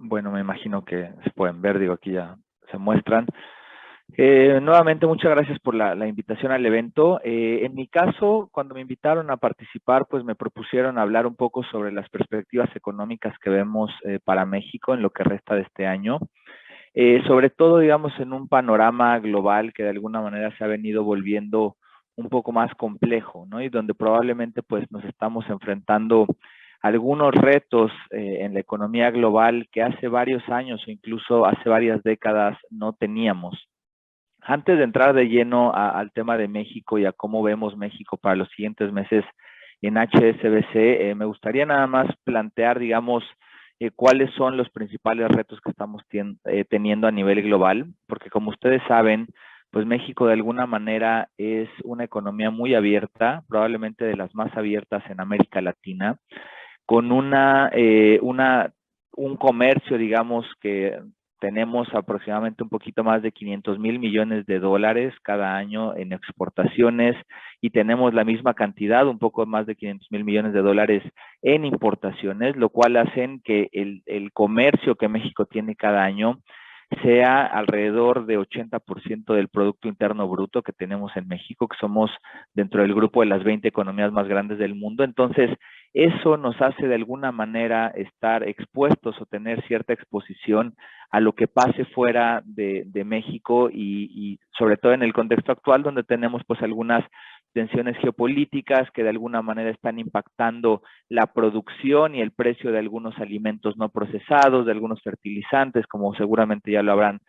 Bueno, me imagino que se pueden ver, digo, aquí ya se muestran. Nuevamente, muchas gracias por la invitación al evento. En mi caso, cuando me invitaron a participar, pues me propusieron hablar un poco sobre las perspectivas económicas que vemos para México en lo que resta de este año. Sobre todo, digamos, en un panorama global que de alguna manera se ha venido volviendo un poco más complejo, ¿no? Y donde probablemente pues nos estamos enfrentando a algunos retos en la economía global que hace varios años o incluso hace varias décadas no teníamos. Antes de entrar de lleno al tema de México y a cómo vemos México para los siguientes meses en HSBC, me gustaría nada más plantear, digamos, cuáles son los principales retos que estamos teniendo a nivel global, porque como ustedes saben, pues México de alguna manera es una economía muy abierta, probablemente de las más abiertas en América Latina, con un comercio, digamos, que tenemos aproximadamente un poquito más de 500,000 millones de dólares cada año en exportaciones y tenemos la misma cantidad, un poco más de 500,000 millones de dólares en importaciones, lo cual hacen que el comercio que México tiene cada año sea alrededor de 80% del Producto Interno Bruto que tenemos en México, que somos dentro del grupo de las 20 economías más grandes del mundo. Entonces, eso nos hace de alguna manera estar expuestos o tener cierta exposición a lo que pase fuera de México y sobre todo en el contexto actual donde tenemos pues algunas tensiones geopolíticas que de alguna manera están impactando la producción y el precio de algunos alimentos no procesados, de algunos fertilizantes, como seguramente ya lo habrán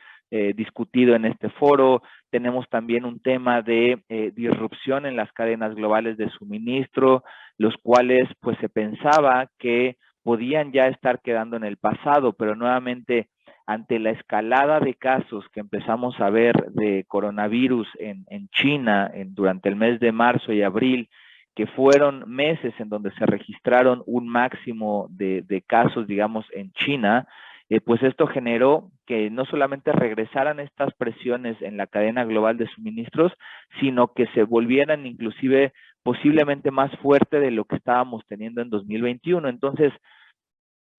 discutido en este foro. Tenemos también un tema de disrupción en las cadenas globales de suministro, los cuales pues se pensaba que podían ya estar quedando en el pasado, pero nuevamente ante la escalada de casos que empezamos a ver de coronavirus en China durante el mes de marzo y abril, que fueron meses en donde se registraron un máximo de casos, digamos, en China, pues esto generó que no solamente regresaran estas presiones en la cadena global de suministros, sino que se volvieran inclusive posiblemente más fuerte de lo que estábamos teniendo en 2021. Entonces,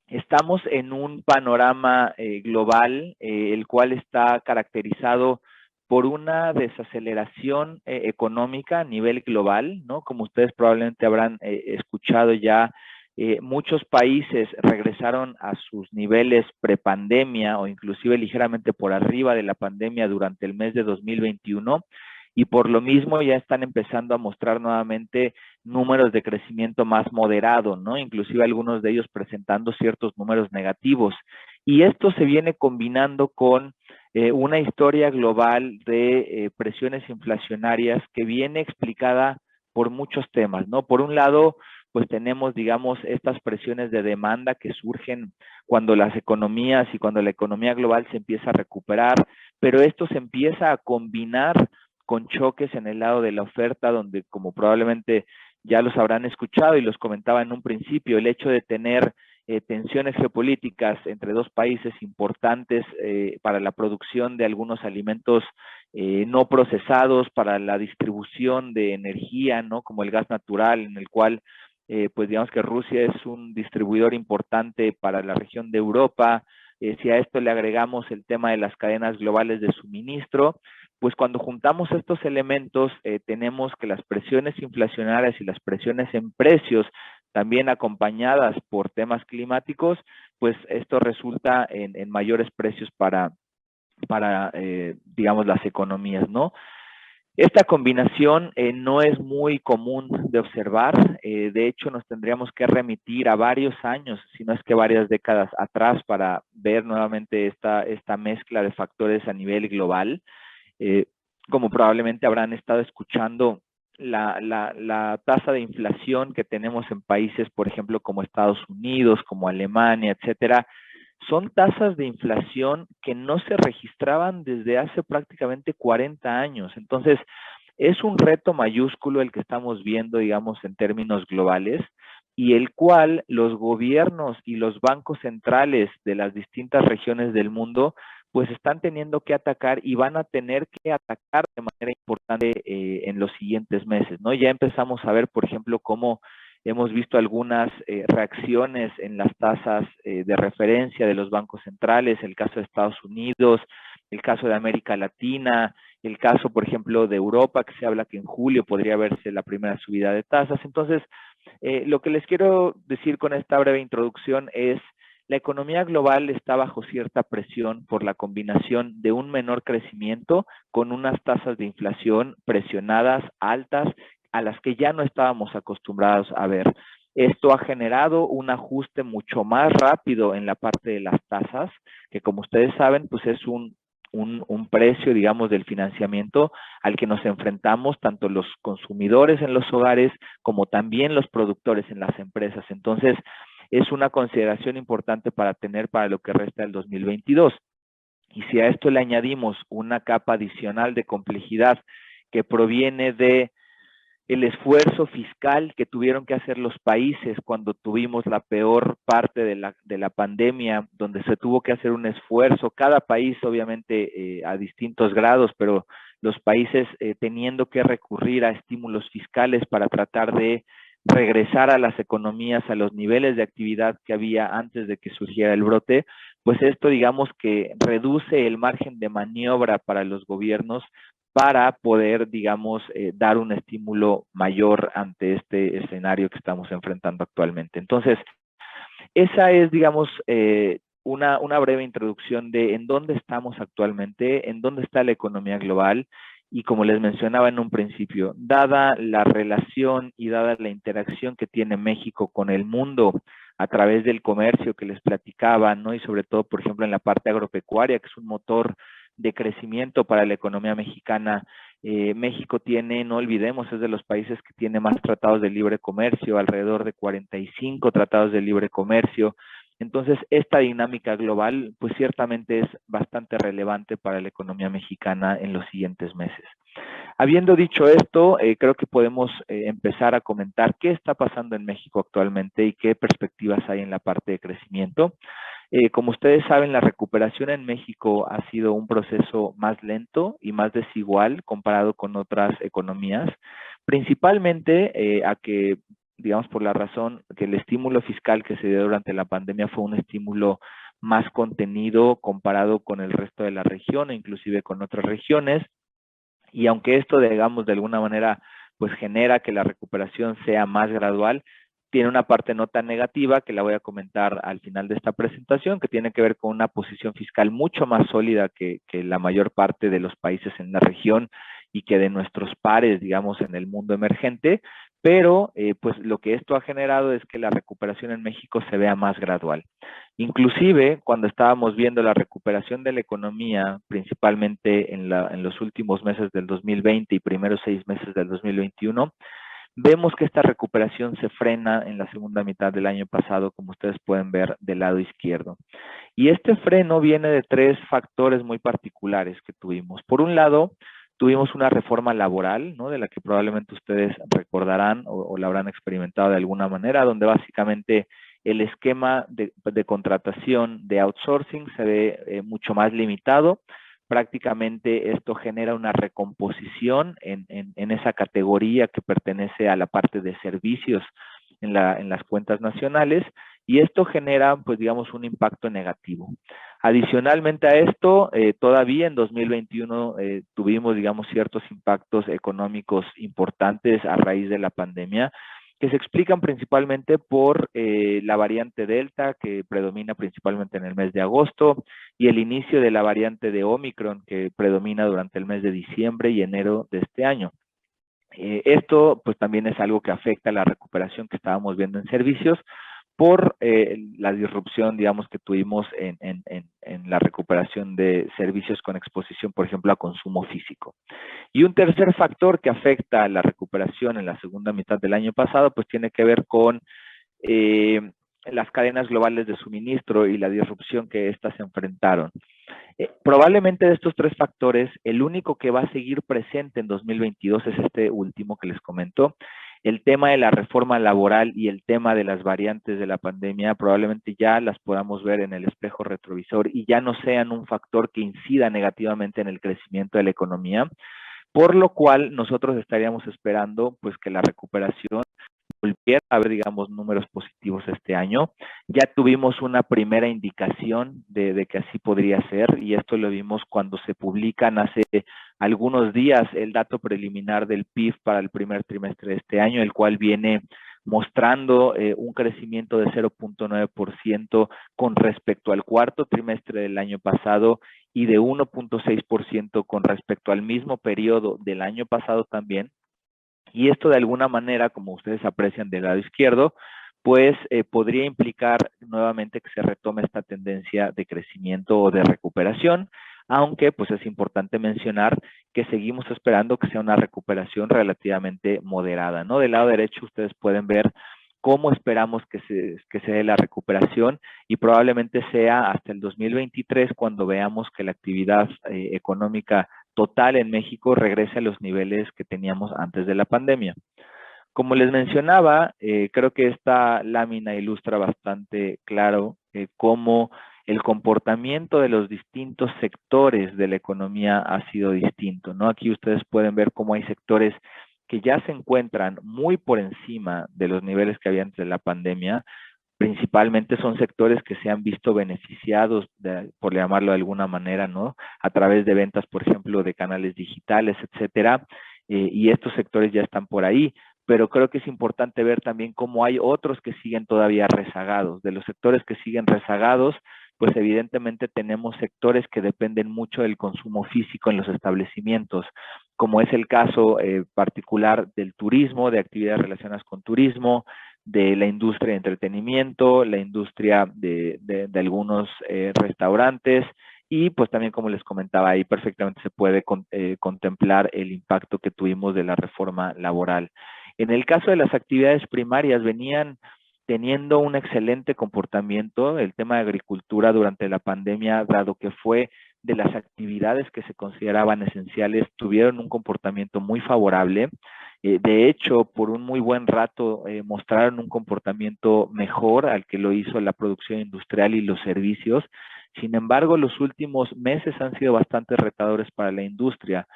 estamos en un panorama global, el cual está caracterizado por una desaceleración económica a nivel global, ¿no? Como ustedes probablemente habrán escuchado ya, muchos países regresaron a sus niveles prepandemia o inclusive ligeramente por arriba de la pandemia durante el mes de 2021 y por lo mismo ya están empezando a mostrar nuevamente números de crecimiento más moderado, ¿no? Inclusive algunos de ellos presentando ciertos números negativos. Y esto se viene combinando con una historia global de presiones inflacionarias que viene explicada por muchos temas, ¿no? Por un lado, pues tenemos, digamos, estas presiones de demanda que surgen cuando las economías y cuando la economía global se empieza a recuperar, pero esto se empieza a combinar con choques en el lado de la oferta, donde como probablemente ya los habrán escuchado y los comentaba en un principio, el hecho de tener tensiones geopolíticas entre dos países importantes para la producción de algunos alimentos no procesados, para la distribución de energía, ¿no? Como el gas natural, en el cual pues digamos que Rusia es un distribuidor importante para la región de Europa. Si a esto le agregamos el tema de las cadenas globales de suministro, pues cuando juntamos estos elementos, tenemos que las presiones inflacionarias y las presiones en precios, también acompañadas por temas climáticos, pues esto resulta en mayores precios para digamos, las economías, ¿no? Esta combinación no es muy común de observar, de hecho nos tendríamos que remitir a varios años, si no es que varias décadas atrás para ver nuevamente esta mezcla de factores a nivel global. Eh, Como probablemente habrán estado escuchando, la tasa de inflación que tenemos en países, por ejemplo, como Estados Unidos, como Alemania, etcétera, son tasas de inflación que no se registraban desde hace prácticamente 40 años. Entonces, es un reto mayúsculo el que estamos viendo, digamos, en términos globales, y el cual los gobiernos y los bancos centrales de las distintas regiones del mundo pues están teniendo que atacar y van a tener que atacar de manera importante en los siguientes meses, ¿no? Ya empezamos a ver, por ejemplo, cómo hemos visto algunas reacciones en las tasas de referencia de los bancos centrales, el caso de Estados Unidos, el caso de América Latina, el caso, por ejemplo, de Europa, que se habla que en julio podría verse la primera subida de tasas. Entonces, lo que les quiero decir con esta breve introducción es la economía global está bajo cierta presión por la combinación de un menor crecimiento con unas tasas de inflación presionadas, altas, a las que ya no estábamos acostumbrados a ver. Esto ha generado un ajuste mucho más rápido en la parte de las tasas, que como ustedes saben, pues es un precio, digamos, del financiamiento al que nos enfrentamos tanto los consumidores en los hogares como también los productores en las empresas. Entonces, es una consideración importante para tener para lo que resta del 2022. Y si a esto le añadimos una capa adicional de complejidad que proviene de el esfuerzo fiscal que tuvieron que hacer los países cuando tuvimos la peor parte de la pandemia, donde se tuvo que hacer un esfuerzo, cada país obviamente a distintos grados, pero los países teniendo que recurrir a estímulos fiscales para tratar de regresar a las economías a los niveles de actividad que había antes de que surgiera el brote, pues esto digamos que reduce el margen de maniobra para los gobiernos para poder, digamos, dar un estímulo mayor ante este escenario que estamos enfrentando actualmente. Entonces, esa es, digamos, una breve introducción de en dónde estamos actualmente, en dónde está la economía global y como les mencionaba en un principio, dada la relación y dada la interacción que tiene México con el mundo a través del comercio que les platicaba, ¿no? Y sobre todo, por ejemplo, en la parte agropecuaria, que es un motor de crecimiento para la economía mexicana. México tiene, no olvidemos, es de los países que tiene más tratados de libre comercio, alrededor de 45 tratados de libre comercio. Entonces, esta dinámica global, pues ciertamente es bastante relevante para la economía mexicana en los siguientes meses. Habiendo dicho esto, creo que podemos empezar a comentar qué está pasando en México actualmente y qué perspectivas hay en la parte de crecimiento. Como ustedes saben, la recuperación en México ha sido un proceso más lento y más desigual comparado con otras economías, principalmente a que, digamos, por la razón que el estímulo fiscal que se dio durante la pandemia fue un estímulo más contenido comparado con el resto de la región e inclusive con otras regiones. Y aunque esto, digamos, de alguna manera, pues genera que la recuperación sea más gradual, tiene una parte no tan negativa que la voy a comentar al final de esta presentación, que tiene que ver con una posición fiscal mucho más sólida que la mayor parte de los países en la región y que de nuestros pares, digamos, en el mundo emergente, pero pues lo que esto ha generado es que la recuperación en México se vea más gradual. Inclusive, cuando estábamos viendo la recuperación de la economía, principalmente en los últimos meses del 2020 y primeros 6 meses del 2021, vemos que esta recuperación se frena en la segunda mitad del año pasado, como ustedes pueden ver del lado izquierdo. Y este freno viene de 3 factores muy particulares que tuvimos. Por un lado, tuvimos una reforma laboral, ¿no? De la que probablemente ustedes recordarán o la habrán experimentado de alguna manera, donde básicamente el esquema de contratación de outsourcing se ve mucho más limitado. Prácticamente esto genera una recomposición en esa categoría que pertenece a la parte de servicios en las cuentas nacionales y esto genera, pues digamos, un impacto negativo. Adicionalmente a esto, todavía en 2021 tuvimos, digamos, ciertos impactos económicos importantes a raíz de la pandemia, que se explican principalmente por la variante Delta, que predomina principalmente en el mes de agosto, y el inicio de la variante de Omicron, que predomina durante el mes de diciembre y enero de este año. Esto pues también es algo que afecta la recuperación que estábamos viendo en servicios por la disrupción, digamos, que tuvimos en la recuperación de servicios con exposición, por ejemplo, a consumo físico. Y un tercer factor que afecta a la recuperación en la segunda mitad del año pasado, pues tiene que ver con las cadenas globales de suministro y la disrupción que éstas enfrentaron. Probablemente de estos 3 factores, el único que va a seguir presente en 2022 es este último que les comento. El tema de la reforma laboral y el tema de las variantes de la pandemia probablemente ya las podamos ver en el espejo retrovisor y ya no sean un factor que incida negativamente en el crecimiento de la economía, por lo cual nosotros estaríamos esperando pues que la recuperación volviera a haber, digamos, números positivos este año. Ya tuvimos una primera indicación de que así podría ser, y esto lo vimos cuando se publican hace algunos días el dato preliminar del PIB para el primer trimestre de este año, el cual viene mostrando un crecimiento de 0.9% con respecto al cuarto trimestre del año pasado y de 1.6% con respecto al mismo periodo del año pasado también. Y esto de alguna manera, como ustedes aprecian del lado izquierdo, pues podría implicar nuevamente que se retome esta tendencia de crecimiento o de recuperación, aunque pues es importante mencionar que seguimos esperando que sea una recuperación relativamente moderada, ¿no? Del lado derecho ustedes pueden ver cómo esperamos que se dé la recuperación, y probablemente sea hasta el 2023 cuando veamos que la actividad económica total en México regrese a los niveles que teníamos antes de la pandemia. Como les mencionaba, creo que esta lámina ilustra bastante claro cómo el comportamiento de los distintos sectores de la economía ha sido distinto, ¿no? Aquí ustedes pueden ver cómo hay sectores que ya se encuentran muy por encima de los niveles que había antes de la pandemia. Principalmente son sectores que se han visto beneficiados, por llamarlo de alguna manera, ¿no? A través de ventas, por ejemplo, de canales digitales, etcétera, y estos sectores ya están por ahí. Pero creo que es importante ver también cómo hay otros que siguen todavía rezagados. De los sectores que siguen rezagados, pues evidentemente tenemos sectores que dependen mucho del consumo físico en los establecimientos, como es el caso particular del turismo, de actividades relacionadas con turismo, de la industria de entretenimiento, la industria de algunos restaurantes, y pues también, como les comentaba, ahí perfectamente se puede contemplar el impacto que tuvimos de la reforma laboral. En el caso de las actividades primarias, venían teniendo un excelente comportamiento. El tema de agricultura durante la pandemia, dado que fue de las actividades que se consideraban esenciales, tuvieron un comportamiento muy favorable. De hecho, por un muy buen rato mostraron un comportamiento mejor al que lo hizo la producción industrial y los servicios. Sin embargo, los últimos meses han sido bastante retadores para la industria.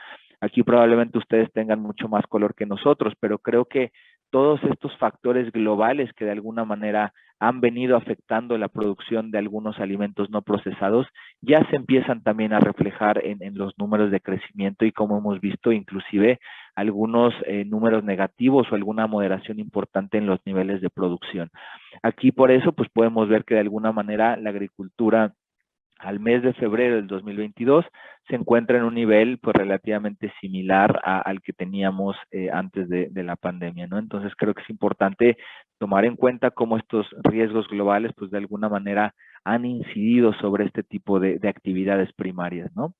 Aquí probablemente ustedes tengan mucho más color que nosotros, pero creo que todos estos factores globales que de alguna manera han venido afectando la producción de algunos alimentos no procesados ya se empiezan también a reflejar en los números de crecimiento, y como hemos visto inclusive algunos números negativos o alguna moderación importante en los niveles de producción. Aquí por eso pues podemos ver que de alguna manera la agricultura al mes de febrero del 2022 se encuentra en un nivel pues relativamente similar al que teníamos antes de la pandemia, ¿no? Entonces creo que es importante tomar en cuenta cómo estos riesgos globales pues de alguna manera han incidido sobre este tipo de actividades primarias, ¿no?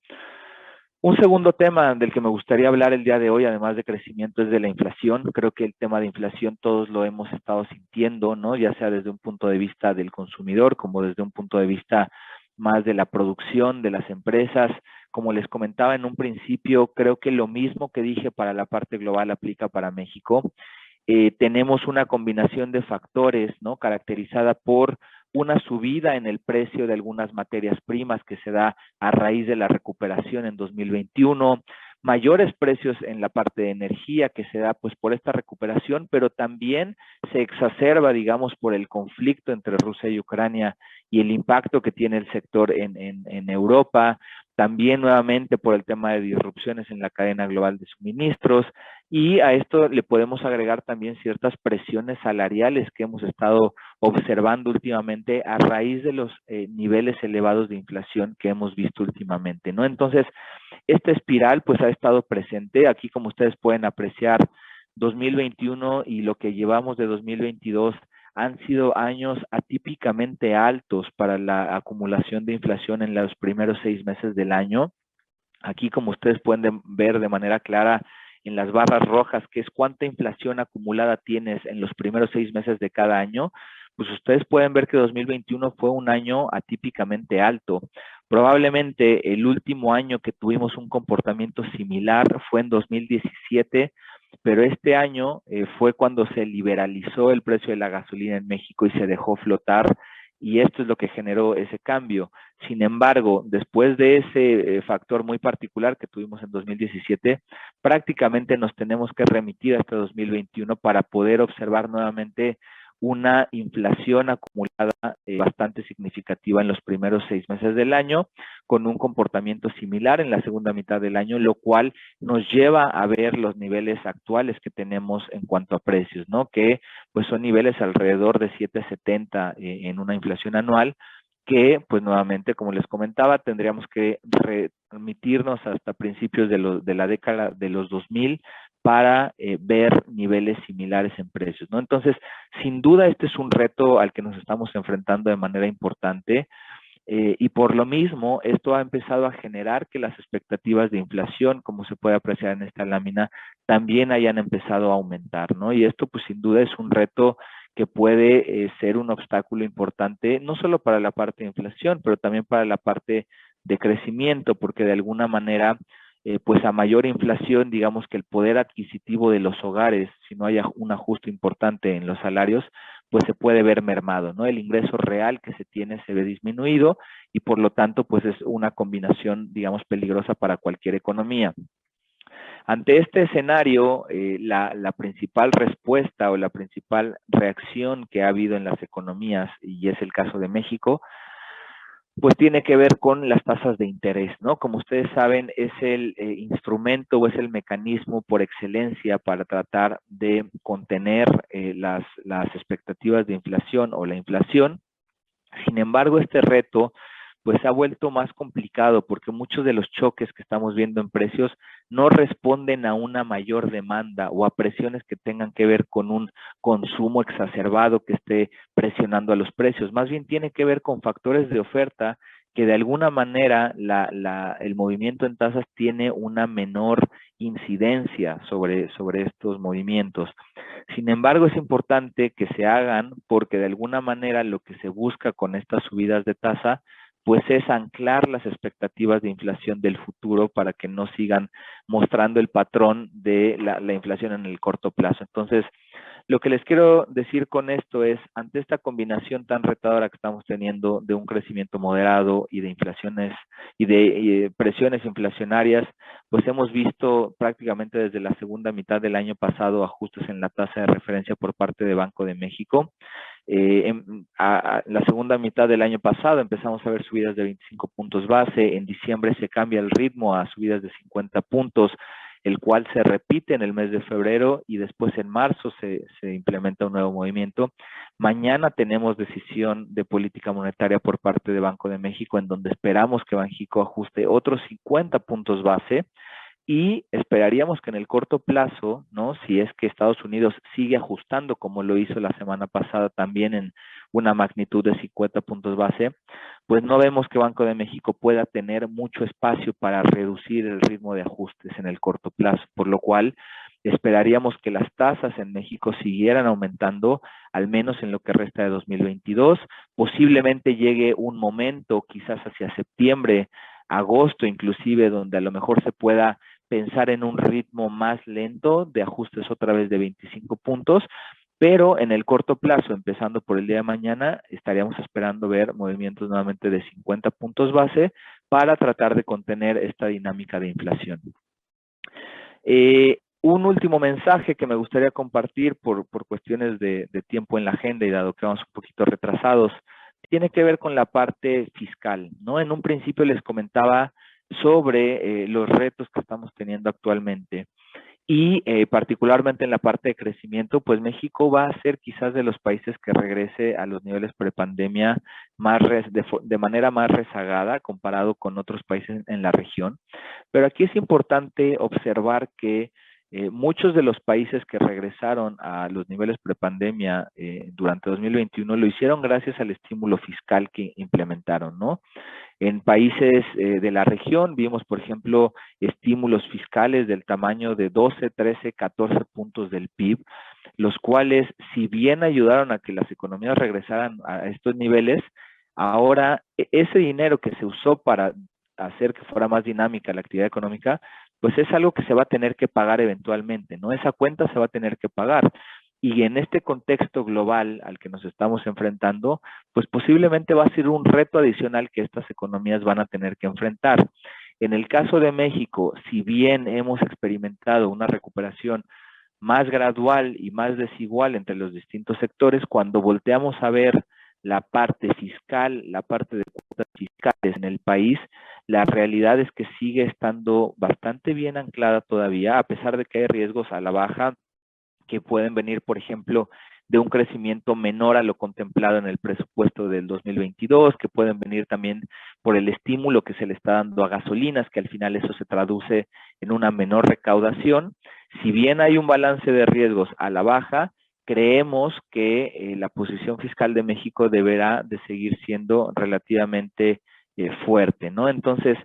Un segundo tema del que me gustaría hablar el día de hoy, además de crecimiento, es de la inflación. Creo que el tema de inflación todos lo hemos estado sintiendo, ¿no? Ya sea desde un punto de vista del consumidor, como desde un punto de vista más de la producción de las empresas. Como les comentaba en un principio, creo que lo mismo que dije para la parte global aplica para México. Tenemos una combinación de factores, ¿no? Caracterizada por una subida en el precio de algunas materias primas que se da a raíz de la recuperación en 2021, mayores precios en la parte de energía que se da pues por esta recuperación, pero también se exacerba, digamos, por el conflicto entre Rusia y Ucrania y el impacto que tiene el sector en Europa, también nuevamente por el tema de disrupciones en la cadena global de suministros, y a esto le podemos agregar también ciertas presiones salariales que hemos estado observando últimamente a raíz de los niveles elevados de inflación que hemos visto últimamente, ¿no? Entonces, esta espiral pues ha estado presente. Aquí, como ustedes pueden apreciar, 2021 y lo que llevamos de 2022 han sido años atípicamente altos para la acumulación de inflación en los primeros 6 meses del año. Aquí, como ustedes pueden ver de manera clara en las barras rojas, que es cuánta inflación acumulada tienes en los primeros 6 meses de cada año, pues ustedes pueden ver que 2021 fue un año atípicamente alto. Probablemente el último año que tuvimos un comportamiento similar fue en 2017, pero este año fue cuando se liberalizó el precio de la gasolina en México y se dejó flotar y esto es lo que generó ese cambio. Sin embargo, después de ese factor muy particular que tuvimos en 2017, prácticamente nos tenemos que remitir hasta 2021 para poder observar nuevamente una inflación acumulada bastante significativa en los primeros 6 meses del año, con un comportamiento similar en la segunda mitad del año, lo cual nos lleva a ver los niveles actuales que tenemos en cuanto a precios, ¿no? Que pues son niveles alrededor de 7.70 en una inflación anual, que pues nuevamente, como les comentaba, tendríamos que remitirnos hasta principios de la década de los 2000 para ver niveles similares en precios, ¿no? Entonces, sin duda, este es un reto al que nos estamos enfrentando de manera importante. Y por lo mismo, esto ha empezado a generar que las expectativas de inflación, como se puede apreciar en esta lámina, también hayan empezado a aumentar, ¿no? Y esto, pues sin duda, es un reto que puede ser un obstáculo importante, no solo para la parte de inflación, pero también para la parte de crecimiento, porque de alguna manera, pues a mayor inflación, digamos que el poder adquisitivo de los hogares, si no hay un ajuste importante en los salarios, pues se puede ver mermado, ¿no? El ingreso real que se tiene se ve disminuido y por lo tanto, pues es una combinación, digamos, peligrosa para cualquier economía. Ante este escenario, la principal respuesta o la principal reacción que ha habido en las economías, y es el caso de México, pues tiene que ver con las tasas de interés, ¿no? Como ustedes saben, es el instrumento o es el mecanismo por excelencia para tratar de contener las expectativas de inflación o la inflación. Sin embargo, este reto pues se ha vuelto más complicado porque muchos de los choques que estamos viendo en precios no responden a una mayor demanda o a presiones que tengan que ver con un consumo exacerbado que esté presionando a los precios. Más bien tiene que ver con factores de oferta que de alguna manera el movimiento en tasas tiene una menor incidencia sobre estos movimientos. Sin embargo, es importante que se hagan porque de alguna manera lo que se busca con estas subidas de tasa pues es anclar las expectativas de inflación del futuro para que no sigan mostrando el patrón de la inflación en el corto plazo. Entonces, lo que les quiero decir con esto es, ante esta combinación tan retadora que estamos teniendo de un crecimiento moderado y de inflaciones y de presiones inflacionarias, pues hemos visto prácticamente desde la segunda mitad del año pasado ajustes en la tasa de referencia por parte de Banco de México. La segunda mitad del año pasado empezamos a ver subidas de 25 puntos base, en diciembre se cambia el ritmo a subidas de 50 puntos, el cual se repite en el mes de febrero y después en marzo se implementa un nuevo movimiento. Mañana tenemos decisión de política monetaria por parte de Banco de México, en donde esperamos que Banxico ajuste otros 50 puntos base y esperaríamos que en el corto plazo, ¿no? Si es que Estados Unidos sigue ajustando como lo hizo la semana pasada también en una magnitud de 50 puntos base, pues no vemos que Banco de México pueda tener mucho espacio para reducir el ritmo de ajustes en el corto plazo, por lo cual esperaríamos que las tasas en México siguieran aumentando, al menos en lo que resta de 2022. Posiblemente llegue un momento, quizás hacia septiembre, agosto inclusive, donde a lo mejor se pueda pensar en un ritmo más lento de ajustes otra vez de 25 puntos, pero en el corto plazo, empezando por el día de mañana, estaríamos esperando ver movimientos nuevamente de 50 puntos base para tratar de contener esta dinámica de inflación. Un último mensaje que me gustaría compartir por cuestiones de tiempo en la agenda y dado que vamos un poquito retrasados, tiene que ver con la parte fiscal, ¿no? En un principio les comentaba sobre los retos que estamos teniendo actualmente y particularmente en la parte de crecimiento, pues México va a ser quizás de los países que regrese a los niveles prepandemia de manera más rezagada comparado con otros países en la región. Pero aquí es importante observar que muchos de los países que regresaron a los niveles prepandemia durante 2021 lo hicieron gracias al estímulo fiscal que implementaron, ¿no? En países de la región vimos, por ejemplo, estímulos fiscales del tamaño de 12, 13, 14 puntos del PIB, los cuales, si bien ayudaron a que las economías regresaran a estos niveles, ahora ese dinero que se usó para hacer que fuera más dinámica la actividad económica, pues es algo que se va a tener que pagar eventualmente, ¿no? Esa cuenta se va a tener que pagar. Y en este contexto global al que nos estamos enfrentando, pues posiblemente va a ser un reto adicional que estas economías van a tener que enfrentar. En el caso de México, si bien hemos experimentado una recuperación más gradual y más desigual entre los distintos sectores, cuando volteamos a ver la parte fiscal, la parte de cuotas fiscales en el país, la realidad es que sigue estando bastante bien anclada todavía, a pesar de que hay riesgos a la baja que pueden venir, por ejemplo, de un crecimiento menor a lo contemplado en el presupuesto del 2022, que pueden venir también por el estímulo que se le está dando a gasolinas, que al final eso se traduce en una menor recaudación. Si bien hay un balance de riesgos a la baja, creemos que la posición fiscal de México deberá de seguir siendo relativamente fuerte, ¿no? Entonces,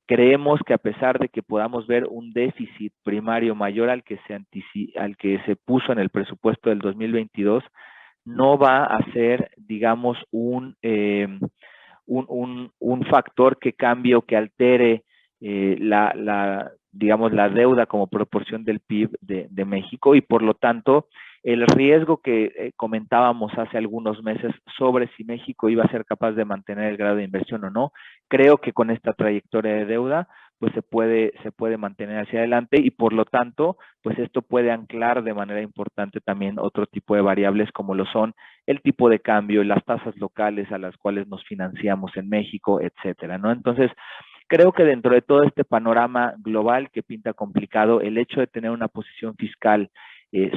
creemos que a pesar de que podamos ver un déficit primario mayor al que se puso en el presupuesto del 2022, no va a ser, digamos, un factor que cambie o que altere digamos, la deuda como proporción del PIB de México, y por lo tanto el riesgo que comentábamos hace algunos meses sobre si México iba a ser capaz de mantener el grado de inversión o no, creo que con esta trayectoria de deuda pues se puede mantener hacia adelante, y por lo tanto pues esto puede anclar de manera importante también otro tipo de variables como lo son el tipo de cambio, las tasas locales a las cuales nos financiamos en México, etcétera, ¿no? Entonces, creo que dentro de todo este panorama global que pinta complicado, el hecho de tener una posición fiscal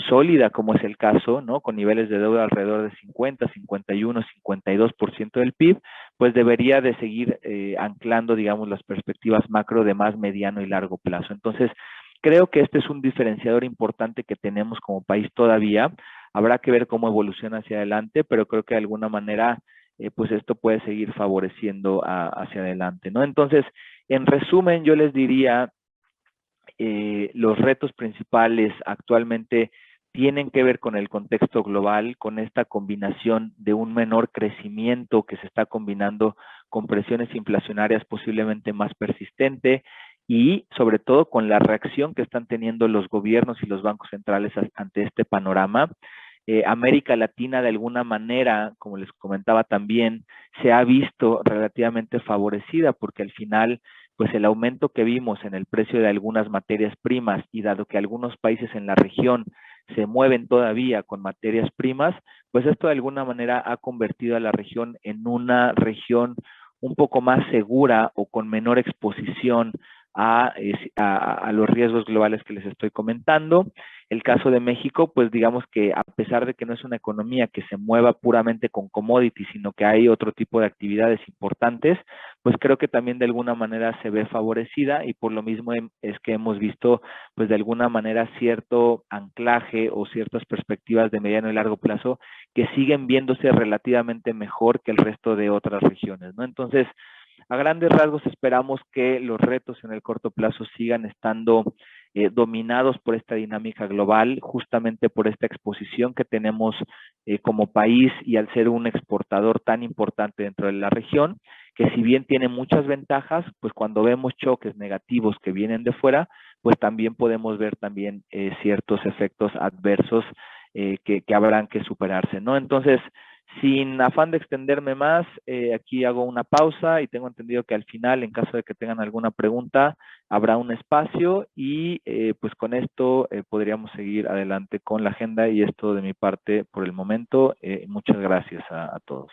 sólida, como es el caso, ¿no? Con niveles de deuda alrededor de 50, 51, 52% del PIB, pues debería de seguir anclando, digamos, las perspectivas macro de más mediano y largo plazo. Entonces, creo que este es un diferenciador importante que tenemos como país todavía. Habrá que ver cómo evoluciona hacia adelante, pero creo que de alguna manera pues esto puede seguir favoreciendo hacia adelante, ¿no? Entonces, en resumen, yo les diría, los retos principales actualmente tienen que ver con el contexto global, con esta combinación de un menor crecimiento que se está combinando con presiones inflacionarias posiblemente más persistente, y sobre todo con la reacción que están teniendo los gobiernos y los bancos centrales ante este panorama. América Latina, de alguna manera, como les comentaba también, se ha visto relativamente favorecida, porque al final pues el aumento que vimos en el precio de algunas materias primas, y dado que algunos países en la región se mueven todavía con materias primas, pues esto de alguna manera ha convertido a la región en una región un poco más segura o con menor exposición a los riesgos globales que les estoy comentando. El caso de México, pues digamos que a pesar de que no es una economía que se mueva puramente con commodities, sino que hay otro tipo de actividades importantes, pues creo que también de alguna manera se ve favorecida, y por lo mismo es que hemos visto pues de alguna manera cierto anclaje o ciertas perspectivas de mediano y largo plazo que siguen viéndose relativamente mejor que el resto de otras regiones, ¿no? Entonces, a grandes rasgos esperamos que los retos en el corto plazo sigan estando dominados por esta dinámica global, justamente por esta exposición que tenemos como país, y al ser un exportador tan importante dentro de la región, que si bien tiene muchas ventajas, pues cuando vemos choques negativos que vienen de fuera, pues también podemos ver también ciertos efectos adversos que habrán que superarse, ¿no? Entonces, sin afán de extenderme más, aquí hago una pausa, y tengo entendido que al final, en caso de que tengan alguna pregunta, habrá un espacio, y pues con esto podríamos seguir adelante con la agenda, y esto de mi parte por el momento. Muchas gracias a todos.